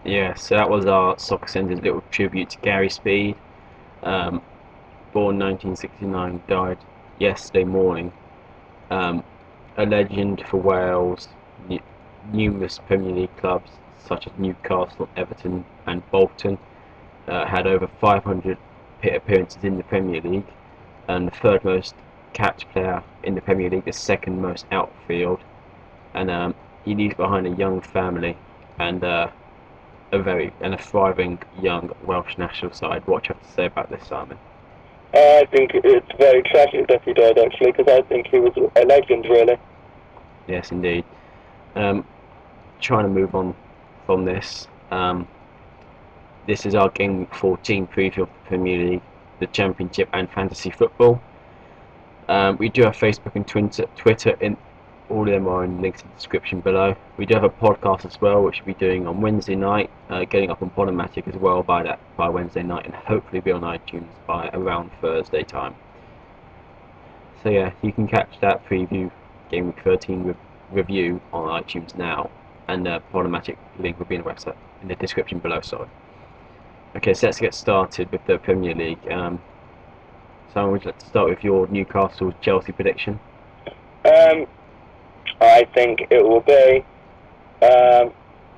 Yeah, so that was our Soccer Centre's little tribute to Gary Speed. Um, Born 1969, died yesterday morning. Um, a legend for Wales, numerous Premier League clubs such as Newcastle, Everton, and Bolton had over 500 appearances in the Premier League, and the third most capped player in the Premier League, the second most outfield. And he leaves behind a young family and a thriving young Welsh national side. What do you have to say about this, Simon? I think it's very tragic that he died, actually, because I think he was a legend, really. Yes, indeed. Um, Trying to move on from this. This is our Game Week 14 preview of the Premier League, the Championship, and fantasy football. We do have Facebook and Twitter, in all of them are in links in the description below. We do have a podcast as well, which we'll be doing on Wednesday night, getting up on Podomatic as well by Wednesday night, and hopefully be on iTunes by around Thursday time. So yeah, you can catch that preview Game Week 13 review on iTunes now, and the Podomatic link will be in the website in the description below. Sorry. Okay, so let's get started with the Premier League. So would you like to start with your Newcastle Chelsea prediction? I think it will be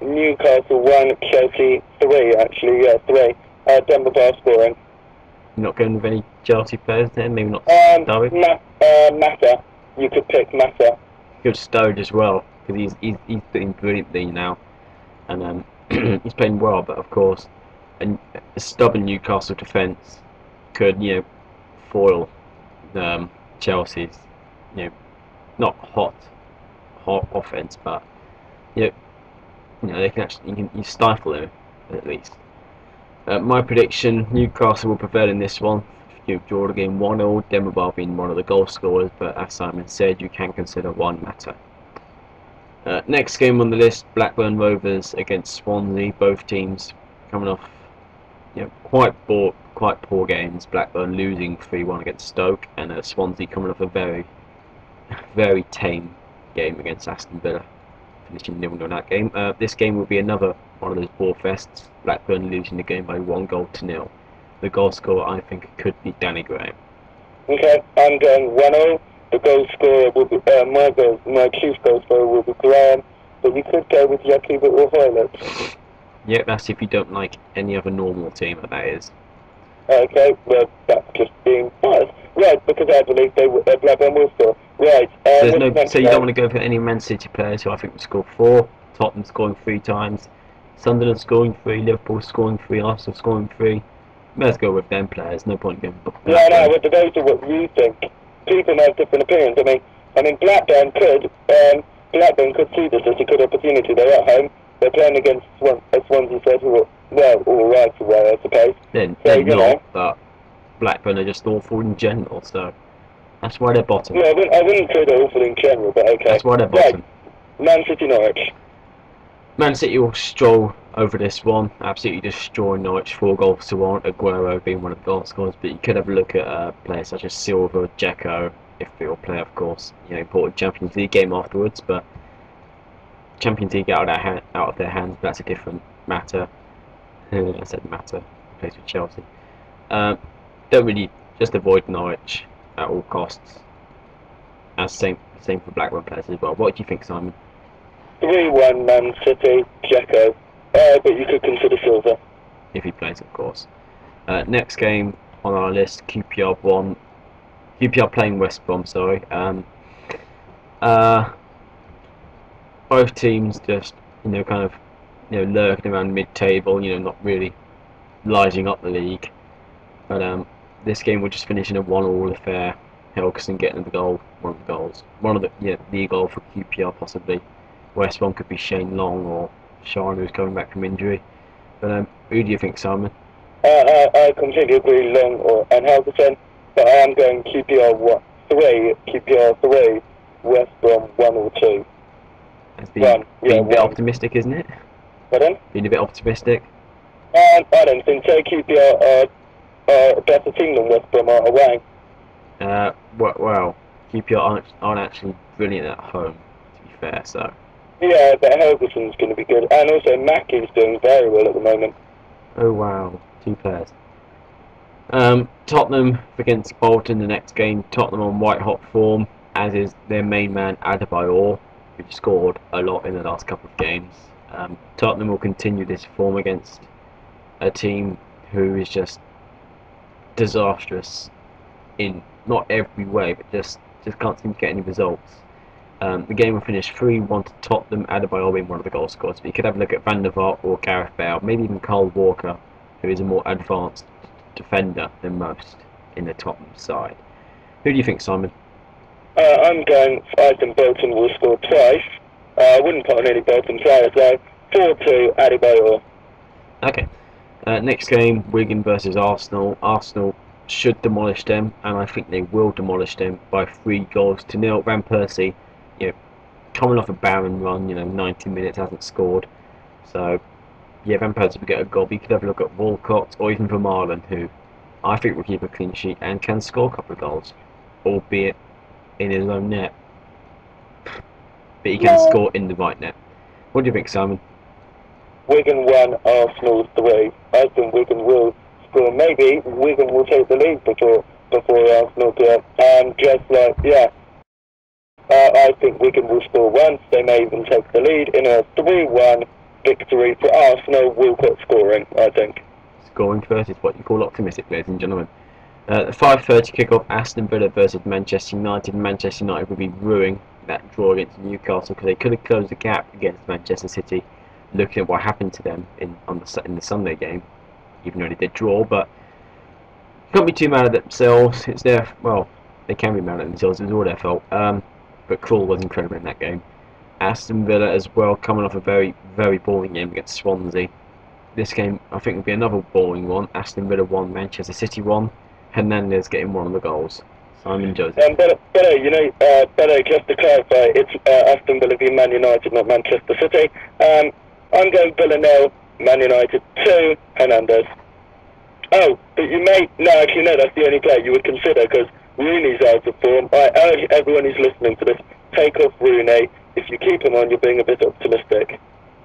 Newcastle 1, Chelsea 3, actually, yeah, 3. Denver Bar scoring. You're not going with any Chelsea players there? Maybe not Sturridge? Mata. You could pick Mata. Good Sturridge as well, because he's doing brilliantly now. And he's playing well, but of course, a stubborn Newcastle defence could, foil Chelsea's, not hot offense, but they can actually you stifle them at least. My prediction: Newcastle will prevail in this one. Draw the game 1-0. Demirbay being one of the goal scorers, but as Simon said, you can consider one matter. Next game on the list: Blackburn Rovers against Swansea. Both teams coming off quite poor games. Blackburn losing 3-1 against Stoke, and Swansea coming off a very tame game against Aston Villa, finishing 0-0 in that game. This game will be another one of those ball fests. Blackburn losing the game by 1-0. The goal scorer, I think, could be Danny Graham. Okay, I'm going 1-0. The goal scorer will be my chief goal scorer will be Graham, but you could go with Yakubu or Hoylett. Yeah, that's if you don't like any other normal team, that is. Okay, well, that's just being biased. Right, because I believe Blackburn will score. Right. So you don't want to go for any Man City players who I think will score 4, Tottenham scoring 3 times, Sunderland scoring 3, Liverpool scoring 3, Arsenal scoring 3. Let's go with them players. No point going. No, but those are what you think. People have different opinions. I mean, Blackburn could see this as a good opportunity. They're at home. They're playing against Swansea, who are all right away, I suppose. They're not, but Blackburn are just awful in general, so that's why they're bottom. No, I wouldn't say they're awful in general, but okay. That's why they're bottom. Right. Man City Norwich. Man City will stroll over this one, absolutely destroy Norwich 4-1. Aguero being one of the goal scorers, but you could have a look at players such as Silva, Dzeko, if they will play, of course. Important Champions League game afterwards, but Champions League out of their hands. But that's a different matter. I said matter. Plays with Chelsea. Don't really just avoid Norwich at all costs. Same for Blackburn players as well. What do you think, Simon? 3-1 Man City, Dzeko, but you could consider Silva. If he plays, of course. Next game on our list, QPR playing West Brom, sorry. Both teams just, lurking around mid-table, not really lighting up the league. But this game will just finish in a 1-1 affair. Helgson getting one of the goal for QPR possibly. West Brom could be Shane Long or Sean, who's coming back from injury. But who do you think, Simon? I completely agree, Long and Helgson, but I am going QPR 3, West Brom 1 or 2. That's being a bit optimistic, isn't it? Pardon? Being a bit optimistic? I don't think so. QPR are a better team than West Brom are away. Well, QPR aren't actually brilliant at home, to be fair, so Yeah, but Helgerson's going to be good. And also Mackey's doing very well at the moment. Oh wow, 2 players. Tottenham against Bolton the next game. Tottenham on white hot form, as is their main man Adebayor, who scored a lot in the last couple of games. Tottenham will continue this form against a team who is just disastrous in not every way, but just can't seem to get any results. The game will finish 3-1 to Tottenham, Adebayor being one of the goal scorers. But you could have a look at Van der Vaart or Gareth Bale, maybe even Kyle Walker, who is a more advanced defender than most in the Tottenham side. Who do you think, Simon? I'm going, I think Bolton will score twice. I wouldn't put on any Bolton players though. 4-2, Adebayor. Okay. Next game, Wigan versus Arsenal. Arsenal should demolish them, and I think they will demolish them by 3-0. Van Persie, coming off a barren run, 90 minutes, hasn't scored. So, yeah, Van Persie will get a goal. But you could have a look at Walcott or even Vermaelen, who I think will keep a clean sheet and can score a couple of goals, albeit in his own net. But he can score in the right net. What do you think, Simon? Wigan 1, Arsenal 3. I think Wigan will score. Maybe Wigan will take the lead before Arsenal do. I think Wigan will score once. They may even take the lead in a 3-1 victory for Arsenal. Walcott scoring, I think. Scoring first is what you call optimistic, ladies and gentlemen. The 5:30 kickoff, Aston Villa versus Manchester United. Manchester United will be ruining that draw against Newcastle because they could have closed the gap against Manchester City. Looking at what happened to them in the Sunday game, even though they did draw, but can't be too mad at themselves. It's their they can be mad at themselves. It was all their fault. But Krul was incredible in that game. Aston Villa as well, coming off a very, very boring game against Swansea. This game, I think, will be another boring one. Aston Villa 1, Manchester City 1. Hernandez getting one of the goals. Simon Joseph. Better just to clarify, it's Aston Villa v Man United, not Manchester City. I'm going Villa 0, Man United 2, Hernandez. Oh, but that's the only player you would consider because Rooney's out of form. I urge everyone who's listening to this, take off Rooney. If you keep him on, you're being a bit optimistic.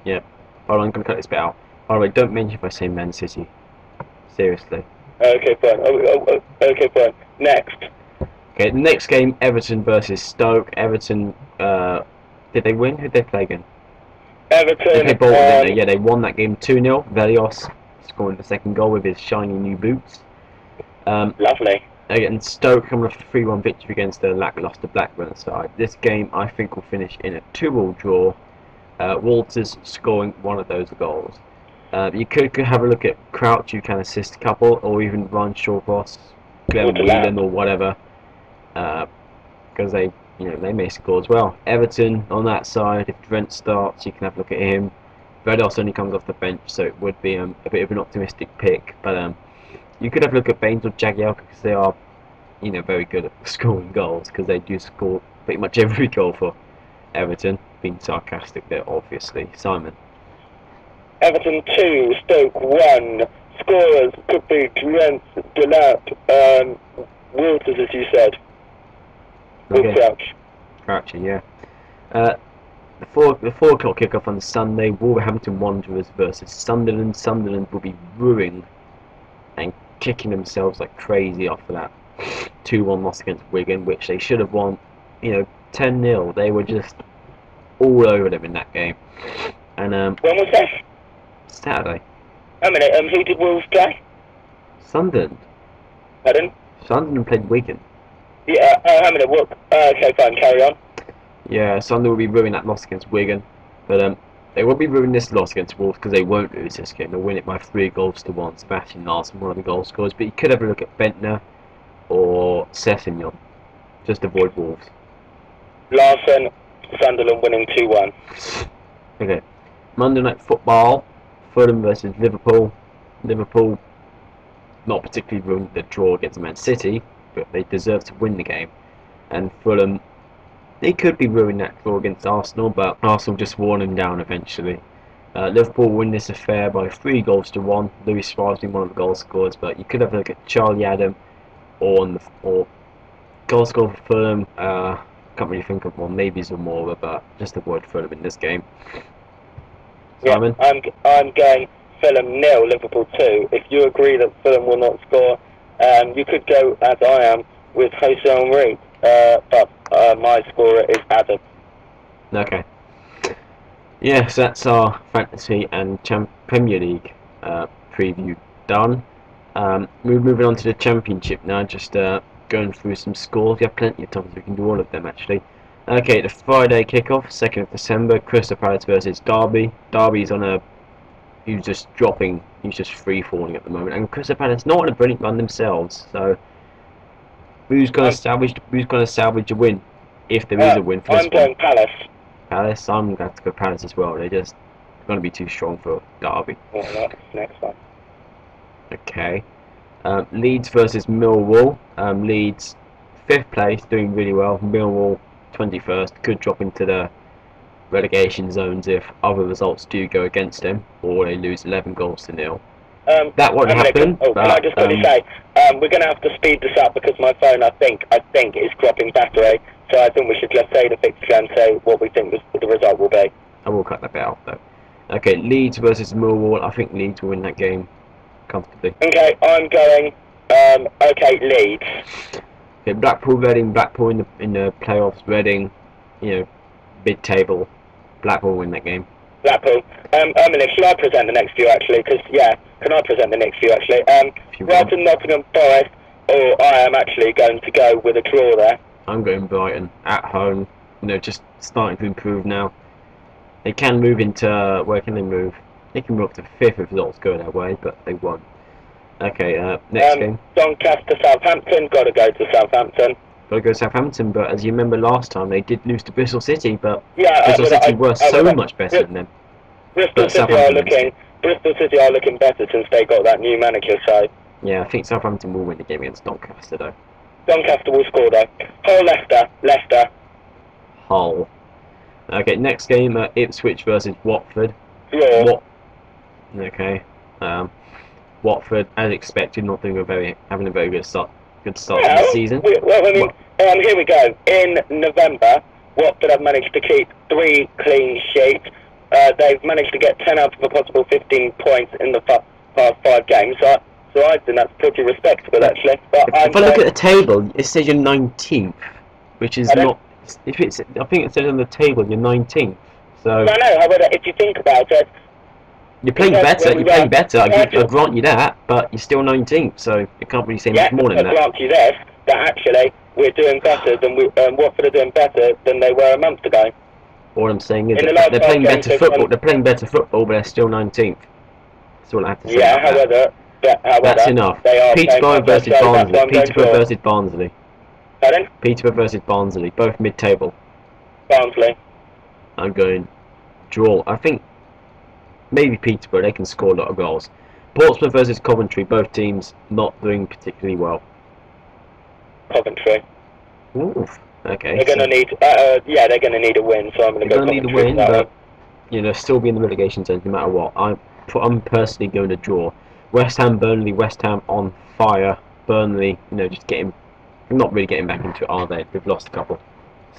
Yeah. Hold on, I'm going to cut this bit out. By the way, don't mention if I say Man City. Seriously. Okay, fine. Okay, fine. Next. Okay, the next game, Everton versus Stoke. Everton, did they win? Who did they play again? Everton. They played Bolton, didn't they? Yeah, they won that game 2-0. Velios scoring the second goal with his shiny new boots. Lovely. Again, Stoke coming off a 3-1 victory against the lackluster Blackburn side. This game, I think, will finish in a 2-2 draw. Walters scoring one of those goals. You could have a look at Crouch, who can assist a couple, or even Ryan Shawcross, Glenn Whelan, or whatever, because they may score as well. Everton on that side, if Trent starts, you can have a look at him. Vedos only comes off the bench, so it would be a bit of an optimistic pick. But you could have a look at Baines or Jagielka because they are, very good at scoring goals because they do score pretty much every goal for Everton. Being sarcastic there, obviously. Simon. Everton 2, Stoke 1. Scorers could be Trent, Delap, Walters, as you said. Okay. Crouch. Crouchy, yeah. The 4 o'clock kickoff on Sunday, Wolverhampton Wanderers versus Sunderland. Sunderland will be ruining and kicking themselves like crazy after that 2-1 loss against Wigan, which they should have won, 10-0. They were just all over them in that game. And when was that? Saturday. A minute, who did Wolves play? Sunderland. Pardon? Sunderland played Wigan. Yeah, a minute, what? Okay, fine, carry on. Yeah, Sunderland will be ruining that loss against Wigan, but they won't be ruining this loss against Wolves because they won't lose this game. They'll win it by 3-1. Sebastian Larson, one of the goal scorers, but you could have a look at Bentner or Sessegnon. Just avoid Wolves. Larson, Sunderland winning 2-1. Okay, Monday Night Football, Fulham versus Liverpool. Liverpool not particularly ruined the draw against Man City, but they deserve to win the game. And Fulham, they could be ruining that draw against Arsenal, but Arsenal just wore them down eventually. Liverpool win this affair by 3-1. Luis Suarez being one of the goal scorers, but you could have a look at Charlie Adam or goal scorer for Fulham. can't really think of one. Maybe Zamora, but just avoid Fulham in this game. Yeah, Simon? I'm going Fulham 0, Liverpool 2. If you agree that Fulham will not score, you could go, as I am, with Jose Henry. But my scorer is Adam. Okay. Yes, that's our Fantasy and Premier League preview done. We're moving on to the Championship now, just going through some scores. We have plenty of time, so we can do all of them actually. Okay, the Friday kickoff, 2nd of December, Crystal Palace versus Derby. Derby's on a... he's just dropping, he's just free falling at the moment. And Crystal Palace not on a brilliant run themselves, so who's going to salvage a win, if there is a win for this one? I'm going Palace. Palace, I'm going to have to go Palace as well. They're just going to be too strong for Derby. Well, that's next one. Okay. Leeds versus Millwall. Leeds 5th place, doing really well. Millwall 21st, could drop into the relegation zones if other results do go against them, or they lose 11 goals to 0. That won't happen. Can I just quickly say, we're going to have to speed this up because my phone, I think, is dropping battery. So I think we should just say the fixture and say what we think the result will be. I will cut that bit out though. Okay, Leeds versus Millwall. I think Leeds will win that game comfortably. Okay, I'm going. Leeds. Okay, Blackpool, Reading. Blackpool in the playoffs. Reading, mid-table. Blackpool win that game. Blackpool. Emily, should I present the next few actually? Because can I present the next few actually? Brighton, Nottingham Forest, or I am actually going to go with a draw there. I'm going Brighton at home. Just starting to improve now. They can move into... where can they move? They can move up to 5th if results go their way, but they won't. Okay, next game. Doncaster, Southampton. Got to go to Southampton. Got to go to Southampton, but as you remember last time, they did lose to Bristol City, but yeah, Bristol City were so much better than them. Bristol City are looking better since they got that new manager, so... Yeah, I think Southampton will win the game against Doncaster, though. Doncaster will score, though. Hull, Leicester. Hull. Okay, next game, Ipswich versus Watford. Draw. Okay. Watford, as expected, not doing having a very good start to the season. Here we go. In November, Watford have managed to keep 3 clean sheets. They've managed to get 10 out of a possible 15 points in the past 5 games. So I think that's pretty respectable, actually. But if I look at the table, it says you're 19th, which is not... I think it says on the table you're 19th. So I know. However, if you think about it, you're playing better. You're playing better. I grant you that, but you're still 19th, so you can't really say much more than that. I grant you this. That actually we're doing better than Watford are doing better than they were a month ago. All I'm saying is they're playing better football. They're playing better football, but they're still 19th. That's all I have to say. Yeah, however, that's enough. Peterborough versus Barnsley. Peterborough versus Barnsley. Pardon? Peterborough versus Barnsley, both mid-table. Barnsley. I'm going draw. I think maybe Peterborough, they can score a lot of goals. Portsmouth versus Coventry, both teams not doing particularly well. Coventry. Oof. Okay. They're going to need. They're going to need a win. So I'm going to go. Need a win, but still be in the relegation zone no matter what. I'm personally going to draw. West Ham, Burnley. West Ham on fire. Burnley, just not really getting back into it, are they? They've lost a couple.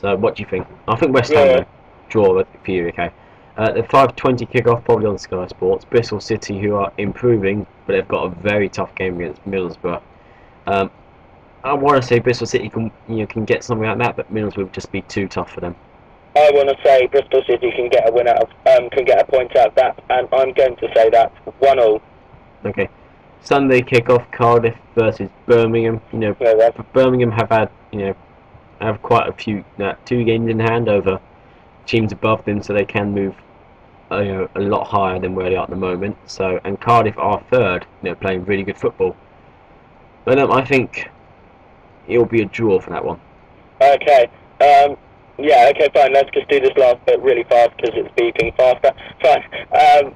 So what do you think? I think West Ham draw for you. Okay. The 5:20 kickoff probably on Sky Sports. Bristol City, who are improving, but they've got a very tough game against Middlesbrough. I want to say Bristol City can get something like that, but Middlesbrough would just be too tough for them. I want to say Bristol City can get a win out of, can get a point out of that, and I'm going to say that 1-1. Okay. Sunday kickoff, Cardiff versus Birmingham. Birmingham have had have quite a few 2 games in hand over teams above them, so they can move a lot higher than where they are at the moment. So, and Cardiff are 3rd, playing really good football. But I think it'll be a draw for that one. Okay. Okay, fine. Let's just do this last bit really fast because it's beeping faster. Fine.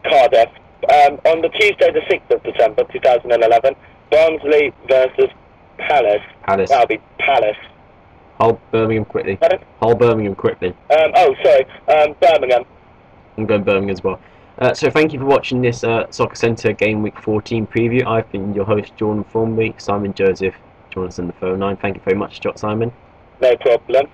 Cardiff. On the Tuesday, the 6th of December, 2011, Barnsley versus Palace. That'll be Palace. Hold Birmingham quickly. Pardon? Hold Birmingham quickly. Birmingham. I'm going Birmingham as well. So thank you for watching this SoccerCentre Gameweek 14 preview. I've been your host, Jordan Formby. Simon Joseph join us on the phone line. Thank you very much, Simon. No problem.